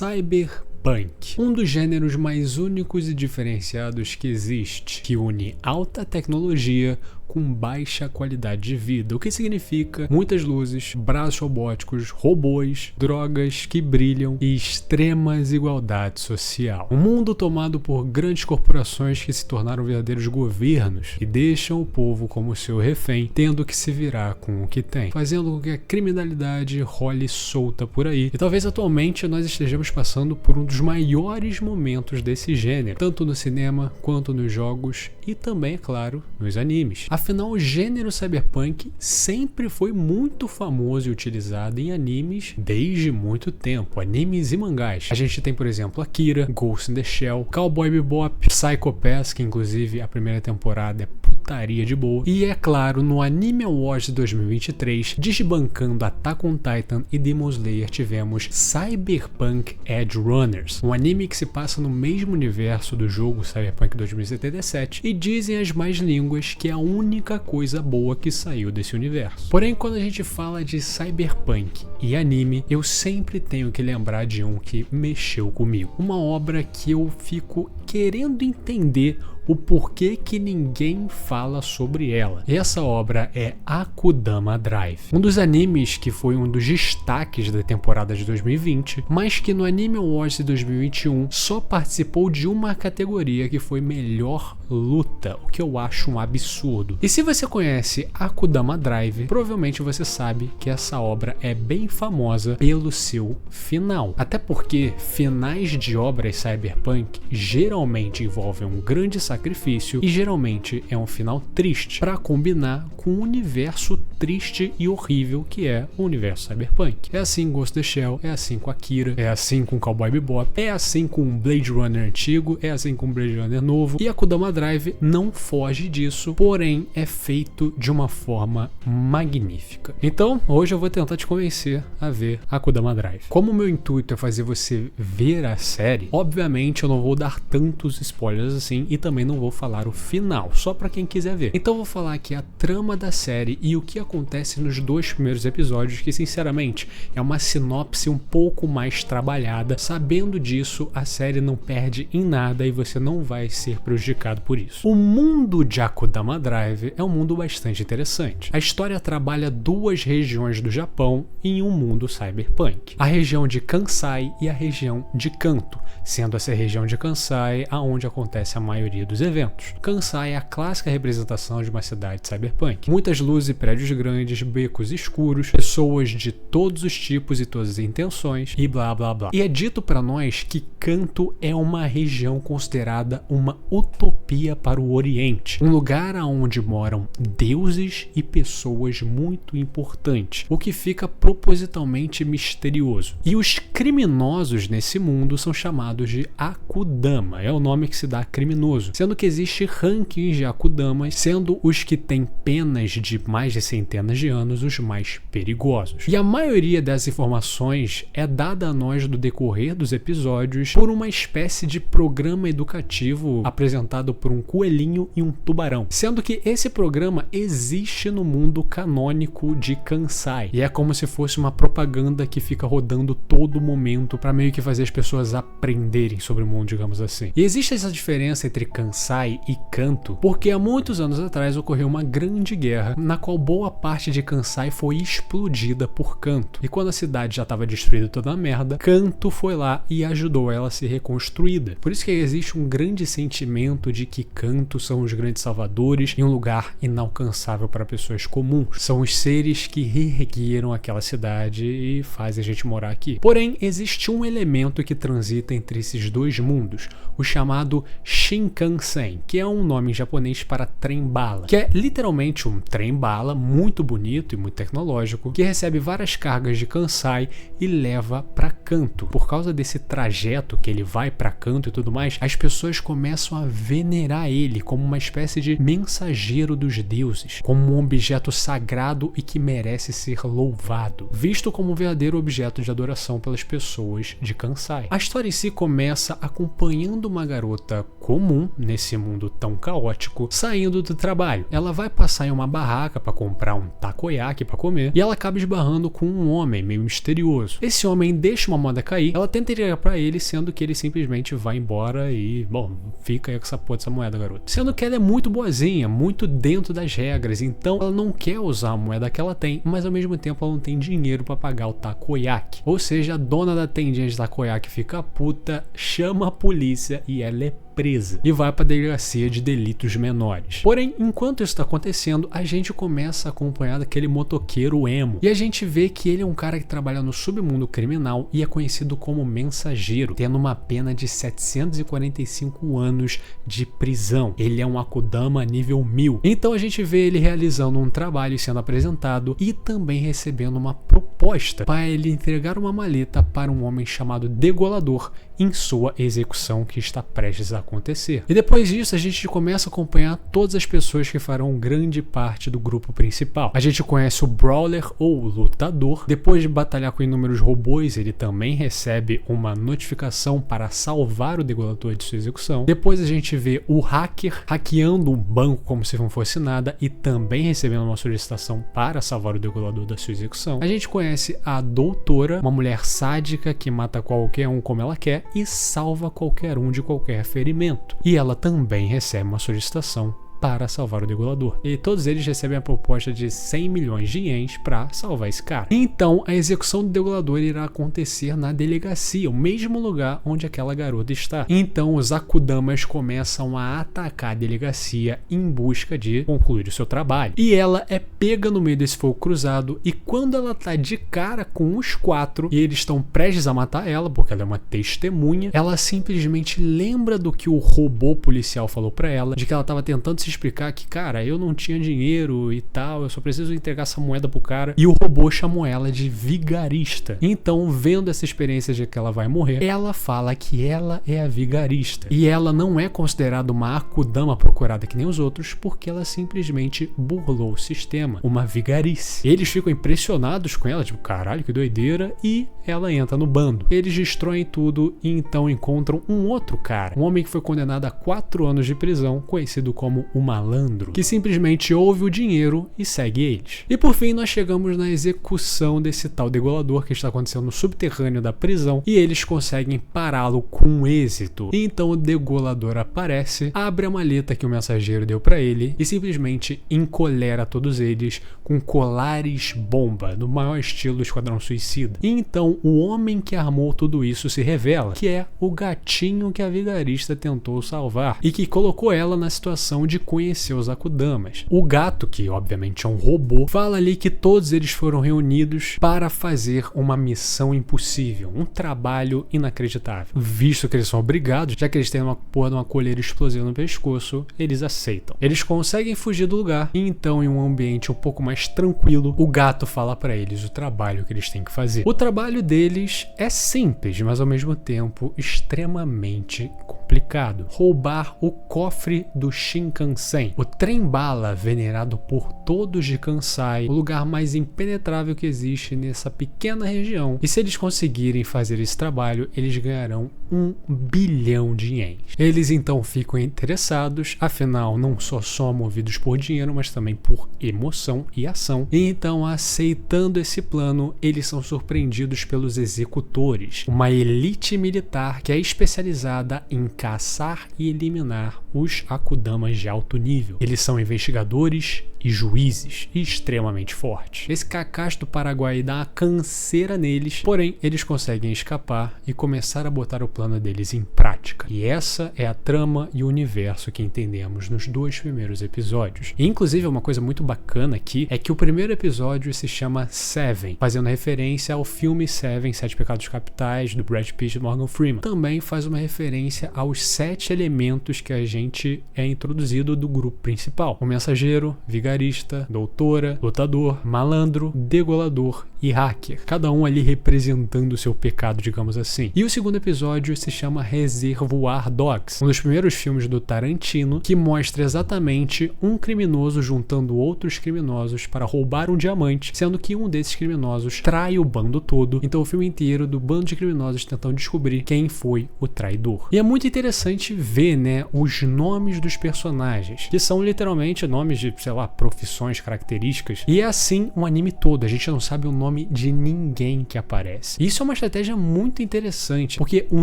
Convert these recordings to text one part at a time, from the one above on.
Cyberpunk, um dos gêneros mais únicos e diferenciados que existe, que une alta tecnologia com baixa qualidade de vida, o que significa muitas luzes, braços robóticos, robôs, drogas que brilham e extrema desigualdade social. Um mundo tomado por grandes corporações que se tornaram verdadeiros governos e deixam o povo como seu refém, tendo que se virar com o que tem, fazendo com que a criminalidade role solta por aí. E talvez atualmente nós estejamos passando por um dos maiores momentos desse gênero, tanto no cinema quanto nos jogos e também, é claro, nos animes. Afinal, o gênero cyberpunk sempre foi muito famoso e utilizado em animes desde muito tempo, animes e mangás. A gente tem, por exemplo, Akira, Ghost in the Shell, Cowboy Bebop, Psycho Pass, que inclusive a primeira temporada é putaria de boa, e é claro, no Anime Awards de 2023, desbancando Attack on Titan e Demon Slayer, tivemos Cyberpunk Edge Runners, um anime que se passa no mesmo universo do jogo Cyberpunk 2077, e dizem as más línguas que é a única coisa boa que saiu desse universo. Porém, quando a gente fala de Cyberpunk e anime, eu sempre tenho que lembrar de um que mexeu comigo. Uma obra que eu fico querendo entender o porquê que ninguém fala sobre ela. Essa obra é Akudama Drive, um dos animes que foi um dos destaques da temporada de 2020, mas que no Anime Awards de 2021 só participou de uma categoria, que foi melhor luta, o que eu acho um absurdo. E se você conhece Akudama Drive, provavelmente você sabe que essa obra é bem famosa pelo seu final. Até porque finais de obras cyberpunk geralmente envolvem um grande sacrifício e geralmente é um final triste, para combinar com o universo triste e horrível que é o universo cyberpunk. É assim com Ghost in the Shell, é assim com Akira, é assim com Cowboy Bebop, é assim com Blade Runner antigo, é assim com Blade Runner novo, e Akudama Drive não foge disso, porém é feito de uma forma magnífica. Então, hoje eu vou tentar te convencer a ver Akudama Drive. Como o meu intuito é fazer você ver a série, obviamente eu não vou dar tantos spoilers assim e também não vou falar o final, só para quem quiser ver. Então eu vou falar aqui a trama da série e o que acontece nos 2 primeiros episódios, que sinceramente é uma sinopse um pouco mais trabalhada. Sabendo disso, a série não perde em nada e você não vai ser prejudicado por isso. O mundo de Akudama Drive é um mundo bastante interessante. A história trabalha 2 regiões do Japão em um mundo cyberpunk: a região de Kansai e a região de Kanto, sendo essa região de Kansai aonde acontece a maioria dos eventos. Kansai é a clássica representação de uma cidade cyberpunk. Muitas luzes e prédios grandes, becos escuros, pessoas de todos os tipos e todas as intenções e blá blá blá. E é dito para nós que Kanto é uma região considerada uma utopia para o Oriente, um lugar onde moram deuses e pessoas muito importantes, o que fica propositalmente misterioso. E os criminosos nesse mundo são chamados de Akudama, é o nome que se dá a criminoso, sendo que existe rankings de Akudamas, sendo os que têm penas de mais de centenas de anos os mais perigosos. E a maioria dessas informações é dada a nós no decorrer dos episódios por uma espécie de programa educativo apresentado por um coelhinho e um tubarão, sendo que esse programa existe no mundo canônico de Kansai e é como se fosse uma propaganda que fica rodando todo momento para meio que fazer as pessoas aprenderem sobre o mundo, digamos assim. E existe essa diferença entre Kansai e Kanto porque há muitos anos atrás ocorreu uma grande guerra na qual boa parte de Kansai foi explodida por Kanto, e quando a cidade já estava destruída toda a merda, Kanto foi lá e ajudou ela a ser reconstruída. Por isso que existe um grande sentimento de que Kanto são os grandes salvadores e um lugar inalcançável para pessoas comuns. São os seres que reergueram aquela cidade e fazem a gente morar aqui. Porém, existe um elemento que transita entre esses 2 mundos, o chamado Shinkansen, que é um nome em japonês para trem-bala, que é literalmente um trem-bala muito bonito e muito tecnológico, que recebe várias cargas de Kansai e leva para Kanto. Por causa desse trajeto que ele vai para Kanto e tudo mais, as pessoas começam a venerar ele como uma espécie de mensageiro dos deuses, como um objeto sagrado e que merece ser louvado, visto como um verdadeiro objeto de adoração pelas pessoas de Kansai. A história em si começa acompanhando uma garota comum nesse mundo tão caótico, saindo do trabalho. Ela vai passar em uma barraca para comprar um takoyaki para comer e ela acaba esbarrando com um homem meio misterioso. Esse homem deixa uma moeda cair, ela tenta entregar para ele, sendo que ele simplesmente vai embora e, bom, fica aí com essa porra dessa moeda, garoto. Sendo que ela é muito boazinha, muito dentro das regras, então ela não quer usar a moeda que ela tem, mas ao mesmo tempo ela não tem dinheiro para pagar o takoyaki. Ou seja, a dona da tendinha de takoyaki fica puta, chama a polícia e ela é presa e vai para a delegacia de delitos menores. Porém, enquanto isso está acontecendo, a gente começa a acompanhar daquele motoqueiro emo e a gente vê que ele é um cara que trabalha no submundo criminal e é conhecido como mensageiro, tendo uma pena de 745 anos de prisão. Ele é um Akudama nível 1000. Então a gente vê ele realizando um trabalho sendo apresentado e também recebendo uma proposta para ele entregar uma maleta para um homem chamado Degolador em sua execução que está prestes a acontecer. E depois disso a gente começa a acompanhar todas as pessoas que farão grande parte do grupo principal. A gente conhece o Brawler ou o Lutador. Depois de batalhar com inúmeros robôs, ele também recebe uma notificação para salvar o Degolador de sua execução. Depois a gente vê o Hacker hackeando um banco como se não fosse nada e também recebendo uma solicitação para salvar o Degolador da sua execução. A gente conhece a Doutora, uma mulher sádica que mata qualquer um como ela quer e salva qualquer um de qualquer ferimento. E ela também recebe uma solicitação para salvar o Degolador. E todos eles recebem a proposta de 100 milhões de ienes para salvar esse cara. Então, a execução do Degolador irá acontecer na delegacia, o mesmo lugar onde aquela garota está. Então, os Akudamas começam a atacar a delegacia em busca de concluir o seu trabalho. E ela é pega no meio desse fogo cruzado e quando ela tá de cara com os 4 e eles estão prestes a matar ela, porque ela é uma testemunha, ela simplesmente lembra do que o robô policial falou para ela, de que ela tava tentando se explicar que, cara, eu não tinha dinheiro e tal, eu só preciso entregar essa moeda pro cara. E o robô chamou ela de vigarista. Então, vendo essa experiência de que ela vai morrer, ela fala que ela é a vigarista. E ela não é considerada uma Akudama procurada que nem os outros, porque ela simplesmente burlou o sistema. Uma vigarice. Eles ficam impressionados com ela, tipo, caralho, que doideira, e ela entra no bando. Eles destroem tudo e então encontram um outro cara, um homem que foi condenado a 4 anos de prisão, conhecido como o Malandro, que simplesmente ouve o dinheiro e segue eles. E por fim nós chegamos na execução desse tal Degolador que está acontecendo no subterrâneo da prisão e eles conseguem pará-lo com êxito. E então o Degolador aparece, abre a maleta que o mensageiro deu para ele e simplesmente encolera todos eles com colares bomba, no maior estilo Esquadrão Suicida. E então o homem que armou tudo isso se revela que é o gatinho que a vigarista tentou salvar e que colocou ela na situação de conhecer os Akudamas. O gato, que obviamente é um robô, fala ali que todos eles foram reunidos para fazer uma missão impossível, um trabalho inacreditável. Visto que eles são obrigados, já que eles têm uma porra de uma coleira explosiva no pescoço, eles aceitam. Eles conseguem fugir do lugar e então, em um ambiente um pouco mais tranquilo, o gato fala para eles o trabalho que eles têm que fazer. O trabalho deles é simples, mas ao mesmo tempo extremamente complicado. Roubar o cofre do Shinkansen, o trem-bala venerado por todos de Kansai, o lugar mais impenetrável que existe nessa pequena região. E se eles conseguirem fazer esse trabalho, eles ganharão 1 bilhão de ienes. Eles então ficam interessados, afinal não só são movidos por dinheiro, mas também por emoção e ação. E então, aceitando esse plano, eles são surpreendidos pelos executores, uma elite militar que é especializada em caçar e eliminar os Akudamas de alto nível. Eles são investigadores e juízes extremamente fortes. Esse Kakashi do Paraguai dá uma canseira neles, porém eles conseguem escapar e começar a botar o plano deles em prática. E essa é a trama e o universo que entendemos nos 2 primeiros episódios. E, inclusive, uma coisa muito bacana aqui é que o primeiro episódio se chama Seven, fazendo referência ao filme Seven, 7 Pecados Capitais, do Brad Pitt e Morgan Freeman. Também faz uma referência aos 7 elementos que a gente é introduzido do grupo principal: o mensageiro, vigarista, doutora, lutador, malandro, degolador e hacker, cada um ali representando o seu pecado, digamos assim. E o segundo episódio se chama Reservoir Dogs, um dos primeiros filmes do Tarantino que mostra exatamente um criminoso juntando outros criminosos para roubar um diamante, sendo que um desses criminosos trai o bando todo. Então o filme inteiro do bando de criminosos tentando descobrir quem foi o traidor. E é muito interessante ver, né, os nomes dos personagens, que são literalmente nomes de, sei lá, profissões, características. E é assim o anime todo, a gente não sabe o nome de ninguém que aparece. Isso é uma estratégia muito interessante, porque o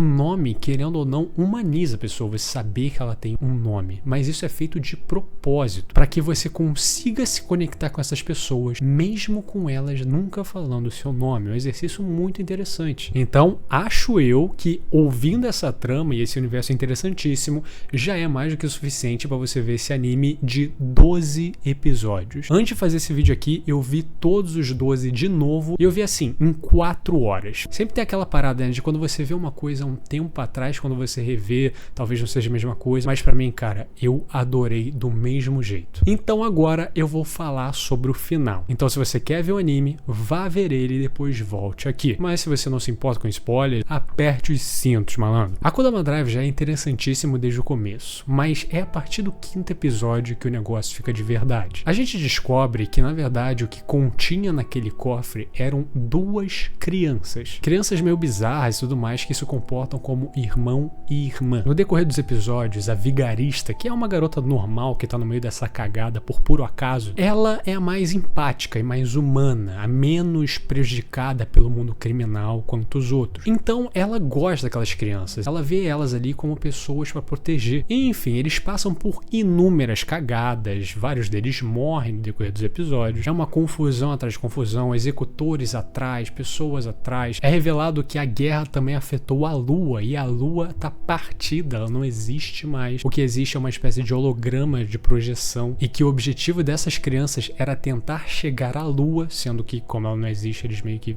nome, querendo ou não, humaniza a pessoa, você saber que ela tem um nome. Mas isso é feito de propósito, para que você consiga se conectar com essas pessoas, mesmo com elas nunca falando o seu nome. É um exercício muito interessante. Então, acho eu que ouvindo essa trama e esse universo interessantíssimo, já é mais do que o suficiente para você ver esse anime de 12 episódios. Antes de fazer esse vídeo aqui, eu vi todos os 12 de novo e eu vi assim, em 4 horas. Sempre tem aquela parada, né, de quando você vê uma coisa um tempo atrás, quando você revê, talvez não seja a mesma coisa, mas pra mim, cara, eu adorei do mesmo jeito. Então agora eu vou falar sobre o final. Então se você quer ver o anime, vá ver ele e depois volte aqui. Mas se você não se importa com spoiler, aperte os cintos, malandro. A Kodama Drive já é interessantíssimo desde o começo, mas é a partir do 5º episódio que o negócio fica de verdade. A gente descobre que, na verdade, o que continha naquele cofre eram 2 crianças. Crianças meio bizarras e tudo mais que se comportam como irmão e irmã. No decorrer dos episódios, a vigarista, que é uma garota normal que tá no meio dessa cagada por puro acaso, ela é a mais empática e mais humana, a menos prejudicada pelo mundo criminal quanto os outros. Então, ela gosta daquelas crianças. Ela vê elas ali como pessoas para proteger. E, enfim, eles passam por inúmeras cagadas, vários deles morrem no decorrer dos episódios. É uma confusão atrás de confusão, executores atrás, pessoas atrás. É revelado que a guerra também afetou a Lua e a Lua tá partida, ela não existe mais. O que existe é uma espécie de holograma de projeção e que o objetivo dessas crianças era tentar chegar à Lua, sendo que, como ela não existe, eles meio que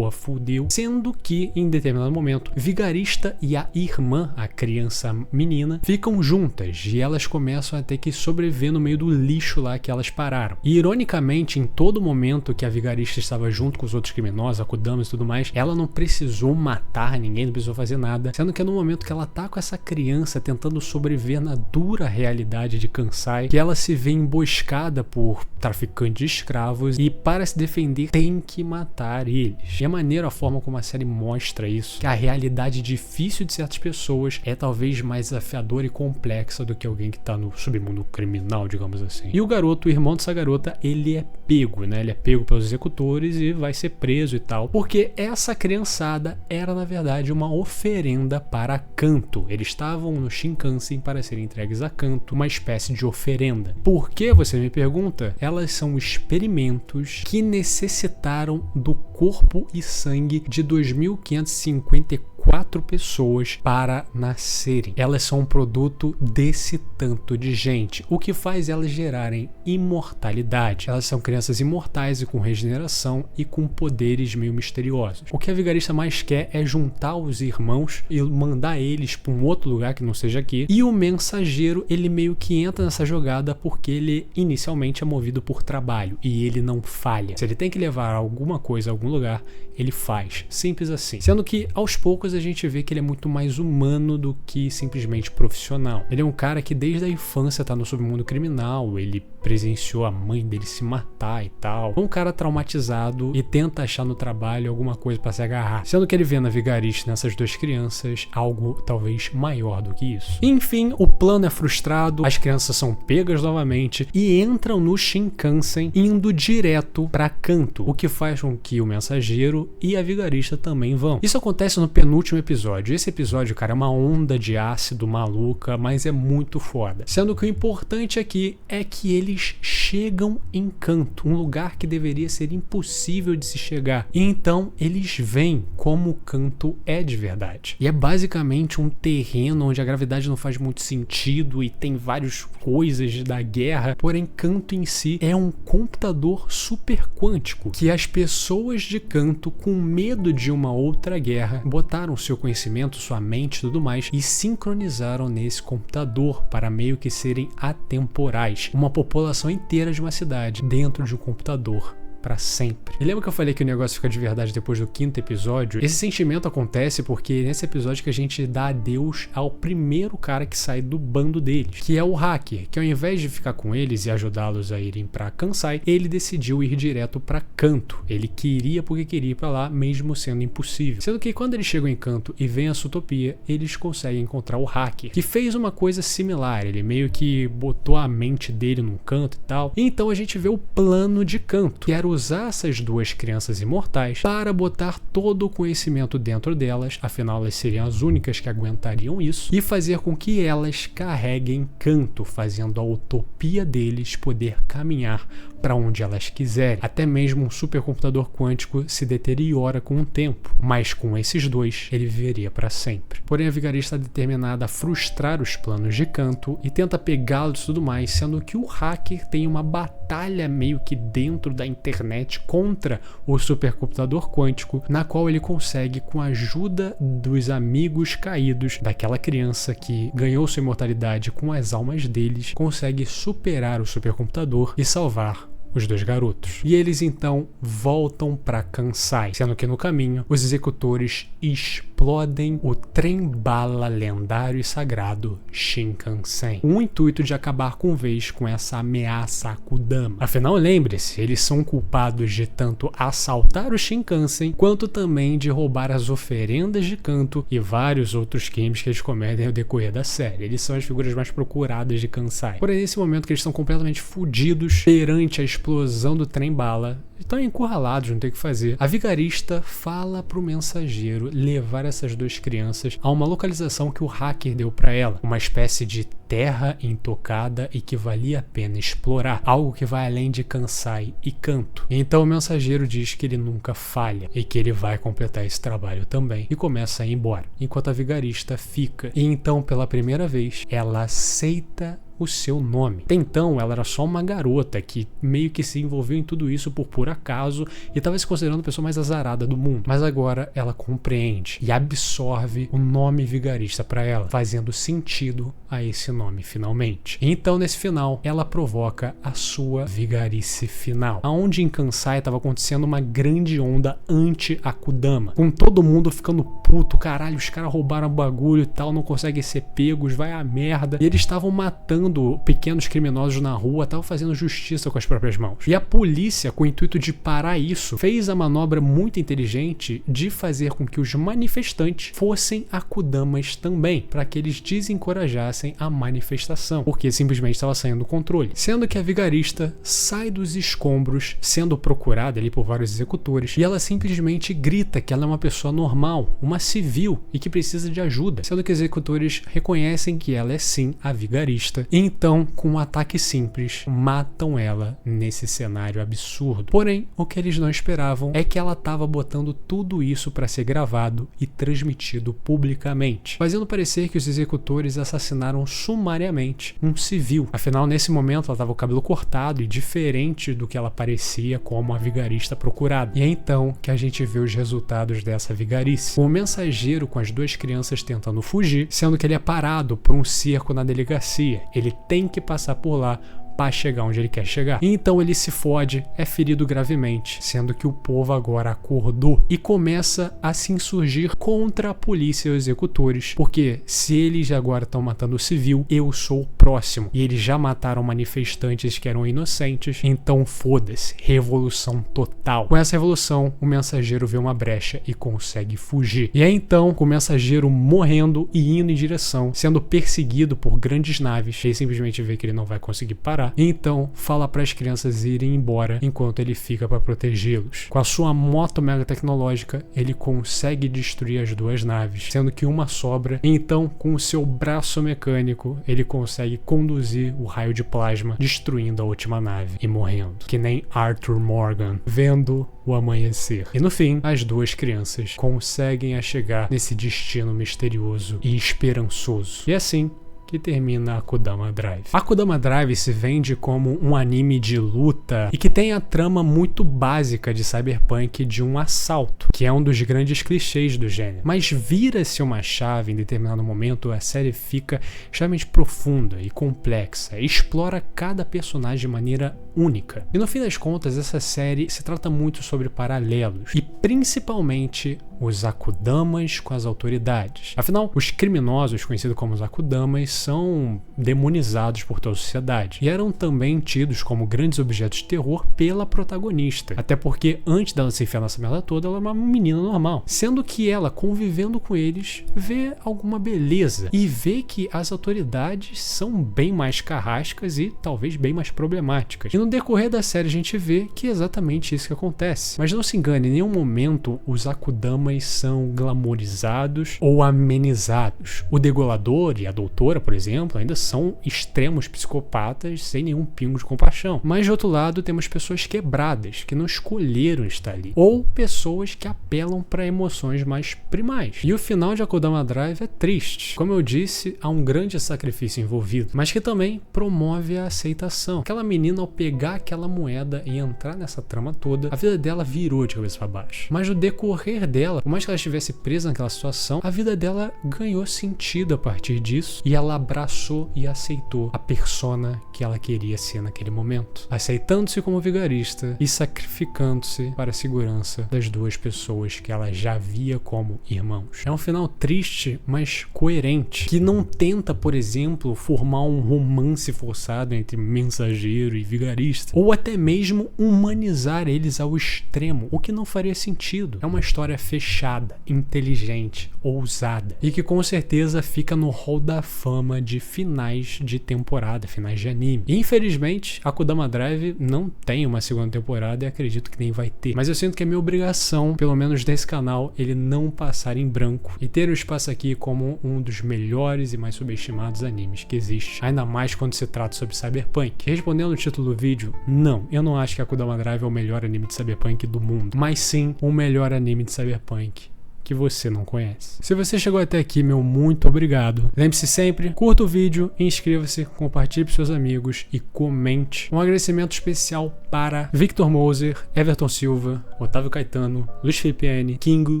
fudeu. Sendo que, em determinado momento, Vigarista e a irmã, a criança menina, ficam juntas e elas começam a ter que sobreviver no meio do lixo lá que elas pararam. E, ironicamente, em todo momento que a Vigarista estava junto com os outros criminosos, Akudamas e tudo mais, ela não precisou matar ninguém, não precisou fazer nada. Sendo que é no momento que ela tá com essa criança tentando sobreviver na dura realidade de Kansai, que ela se vê emboscada por traficantes de escravos e, para se defender, tem que matar eles. E é maneiro a forma como a série mostra isso, que a realidade difícil de certas pessoas é talvez mais desafiadora e complexa do que alguém que tá no submundo criminal, digamos assim. E o garoto, o irmão dessa garota, ele é pego, né? Ele é pego pelos executores e vai ser preso e tal, porque essa criançada era, na verdade, uma oferenda para Kanto. Eles estavam no Shinkansen para serem entregues a Kanto, uma espécie de oferenda. Por que, você me pergunta? Elas são experimentos que necessitaram do corpo e sangue de 2.554 pessoas para nascerem. Elas são um produto desse tanto de gente, o que faz elas gerarem imortalidade. Elas são crianças imortais e com regeneração e com poderes meio misteriosos. O que a vigarista mais quer é juntar os irmãos e mandar eles para um outro lugar que não seja aqui. E o mensageiro, ele meio que entra nessa jogada porque ele inicialmente é movido por trabalho e ele não falha. Se ele tem que levar alguma coisa a algum lugar, ele faz. Simples assim. Sendo que, aos poucos, a gente vê que ele é muito mais humano do que simplesmente profissional. Ele é um cara que desde a infância tá no submundo criminal, ele presenciou a mãe dele se matar e tal. É um cara traumatizado e tenta achar no trabalho alguma coisa para se agarrar. Sendo que ele vê na vigarista, nessas 2 crianças, algo talvez maior do que isso. Enfim, o plano é frustrado, as crianças são pegas novamente e entram no Shinkansen indo direto para Kanto, o que faz com que o mensageiro e a vigarista também vão. Isso acontece no penúltimo episódio. Esse episódio, cara, é uma onda de ácido maluca, mas é muito foda. Sendo que o importante aqui é que eles chegam em Kanto, um lugar que deveria ser impossível de se chegar. E então eles veem como Kanto é de verdade. E é basicamente um terreno onde a gravidade não faz muito sentido e tem várias coisas da guerra, porém Kanto em si é um computador super quântico que as pessoas de Kanto, com medo de uma outra guerra, botaram seu conhecimento, sua mente e tudo mais e sincronizaram nesse computador para meio que serem atemporais. Uma população inteira de uma cidade dentro de um computador pra sempre. E lembra que eu falei que o negócio fica de verdade depois do 5º episódio? Esse sentimento acontece porque nesse episódio que a gente dá adeus ao primeiro cara que sai do bando deles, que é o hacker, que ao invés de ficar com eles e ajudá-los a irem pra Kansai, ele decidiu ir direto pra Kanto. Ele queria porque queria ir pra lá, mesmo sendo impossível. Sendo que quando eles chegam em Kanto e vem a Zootopia, eles conseguem encontrar o hacker, que fez uma coisa similar. Ele meio que botou a mente dele num canto e tal. E então a gente vê o plano de Kanto, que era usar essas duas crianças imortais para botar todo o conhecimento dentro delas, afinal elas seriam as únicas que aguentariam isso, e fazer com que elas carreguem Kanto, fazendo a utopia deles poder caminhar para onde elas quiserem. Até mesmo um supercomputador quântico se deteriora com o tempo, mas com esses dois ele viveria para sempre. Porém a Vigarista está determinada a frustrar os planos de Kanto e tenta pegá-los e tudo mais, sendo que o hacker tem uma batalha meio que dentro da internet contra o supercomputador quântico, na qual ele consegue, com a ajuda dos amigos caídos daquela criança que ganhou sua imortalidade com as almas deles, consegue superar o supercomputador e salvar os dois garotos. E eles então voltam para Kansai, sendo que no caminho os executores explodem o trem-bala lendário e sagrado Shinkansen, com o intuito de acabar com vez com essa ameaça a Akudama. Afinal, lembre-se, eles são culpados de tanto assaltar o Shinkansen, quanto também de roubar as oferendas de Kanto e vários outros crimes que eles cometem ao decorrer da série. Eles são as figuras mais procuradas de Kansai. Porém, nesse momento que eles estão completamente fodidos perante a explosão do trem-bala, estão encurralados, não tem o que fazer, a Vigarista fala pro mensageiro levar essas duas crianças a uma localização que o hacker deu para ela, uma espécie de terra intocada e que valia a pena explorar, algo que vai além de Kansai e Kanto. Então o mensageiro diz que ele nunca falha e que ele vai completar esse trabalho também e começa a ir embora, enquanto a Vigarista fica. E então, pela primeira vez, ela aceita o seu nome. Até então, ela era só uma garota que meio que se envolveu em tudo isso por puro acaso e estava se considerando a pessoa mais azarada do mundo. Mas agora ela compreende e absorve o nome Vigarista para ela, fazendo sentido a esse nome finalmente. E então, nesse final, ela provoca a sua vigarice final, aonde em Kansai estava acontecendo uma grande onda anti-Akudama, com todo mundo ficando puto, caralho, os caras roubaram o bagulho e tal, não conseguem ser pegos, vai a merda. E eles estavam matando pequenos criminosos na rua, estavam fazendo justiça com as próprias mãos. E a polícia, com o intuito de parar isso, fez a manobra muito inteligente de fazer com que os manifestantes fossem Akudamas também, para que eles desencorajassem a manifestação, porque simplesmente estava saindo do controle. Sendo que a Vigarista sai dos escombros, sendo procurada ali por vários executores, e ela simplesmente grita que ela é uma pessoa normal, uma civil, e que precisa de ajuda, sendo que os executores reconhecem que ela é sim a Vigarista. Então, com um ataque simples, matam ela nesse cenário absurdo. Porém, o que eles não esperavam é que ela estava botando tudo isso para ser gravado e transmitido publicamente, fazendo parecer que os executores assassinaram sumariamente um civil. Afinal, nesse momento, ela estava com o cabelo cortado e diferente do que ela parecia como a Vigarista procurada. E é então que a gente vê os resultados dessa vigarice. O mensageiro com as duas crianças tentando fugir, sendo que ele é parado por um cerco na delegacia. Ele tem que passar por lá para chegar onde ele quer chegar. E então ele se fode, é ferido gravemente, sendo que o povo agora acordou e começa a se insurgir contra a polícia e os executores, porque se eles agora estão matando o civil, eu sou o próximo. E eles já mataram manifestantes que eram inocentes, então foda-se, revolução total. Com essa revolução, o mensageiro vê uma brecha e consegue fugir. E é então, com o mensageiro morrendo e indo em direção, sendo perseguido por grandes naves, ele simplesmente vê que ele não vai conseguir parar. Então, fala para as crianças irem embora enquanto ele fica para protegê-los. Com a sua moto mega tecnológica, ele consegue destruir as duas naves, sendo que uma sobra. Então, com o seu braço mecânico, ele consegue conduzir o raio de plasma, destruindo a última nave e morrendo, que nem Arthur Morgan, vendo o amanhecer. E no fim, as duas crianças conseguem chegar nesse destino misterioso e esperançoso. E assim, que termina Akudama Drive. Akudama Drive se vende como um anime de luta e que tem a trama muito básica de cyberpunk de um assalto, que é um dos grandes clichês do gênero. Mas vira-se uma chave em determinado momento, a série fica extremamente profunda e complexa, e explora cada personagem de maneira única. E no fim das contas, essa série se trata muito sobre paralelos, e principalmente os Akudamas com as autoridades. Afinal, os criminosos, conhecidos como os Akudamas, são demonizados por toda a sociedade e eram também tidos como grandes objetos de terror pela protagonista, até porque antes dela se enfiar nessa merda toda, ela é uma menina normal, sendo que ela, convivendo com eles, vê alguma beleza e vê que as autoridades são bem mais carrascas e talvez bem mais problemáticas. E no decorrer da série a gente vê que é exatamente isso que acontece. Mas não se engane, em nenhum momento os Akudamas são glamorizados ou amenizados. O degolador e a doutora, por exemplo, ainda são extremos psicopatas sem nenhum pingo de compaixão. Mas de outro lado temos pessoas quebradas que não escolheram estar ali, ou pessoas que apelam para emoções mais primais. E o final de Akudama Drive é triste. Como eu disse, há um grande sacrifício envolvido, mas que também promove a aceitação. Aquela menina, ao pegar aquela moeda e entrar nessa trama toda, a vida dela virou de cabeça para baixo. Mas no decorrer dela, por mais que ela estivesse presa naquela situação, a vida dela ganhou sentido a partir disso e ela abraçou e aceitou a persona que ela queria ser naquele momento, aceitando-se como vigarista e sacrificando-se para a segurança das duas pessoas que ela já via como irmãos. É um final triste, mas coerente, que não tenta, por exemplo, formar um romance forçado entre mensageiro e vigarista, ou até mesmo humanizar eles ao extremo, o que não faria sentido. É uma história fechada, inteligente, ousada, e que com certeza fica no hall da fama de finais de temporada, finais de anime. E, infelizmente, Akudama Drive não tem uma segunda temporada e acredito que nem vai ter. Mas eu sinto que é minha obrigação, pelo menos desse canal, ele não passar em branco e ter o espaço aqui como um dos melhores e mais subestimados animes que existe, ainda mais quando se trata sobre cyberpunk. Respondendo o título do vídeo, não, eu não acho que Akudama Drive é o melhor anime de cyberpunk do mundo, mas sim o melhor anime de cyberpunk que você não conhece. Se você chegou até aqui, meu muito obrigado. Lembre-se sempre, curta o vídeo, inscreva-se, compartilhe para seus amigos e comente. Um agradecimento especial para Victor Moser, Everton Silva, Otávio Caetano, Luiz Felipe N, Kingo,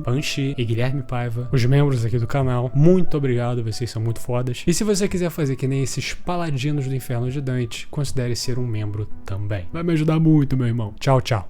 Panchi e Guilherme Paiva, os membros aqui do canal. Muito obrigado, vocês são muito fodas. E se você quiser fazer que nem esses paladinos do inferno de Dante, considere ser um membro também. Vai me ajudar muito, meu irmão. Tchau, tchau.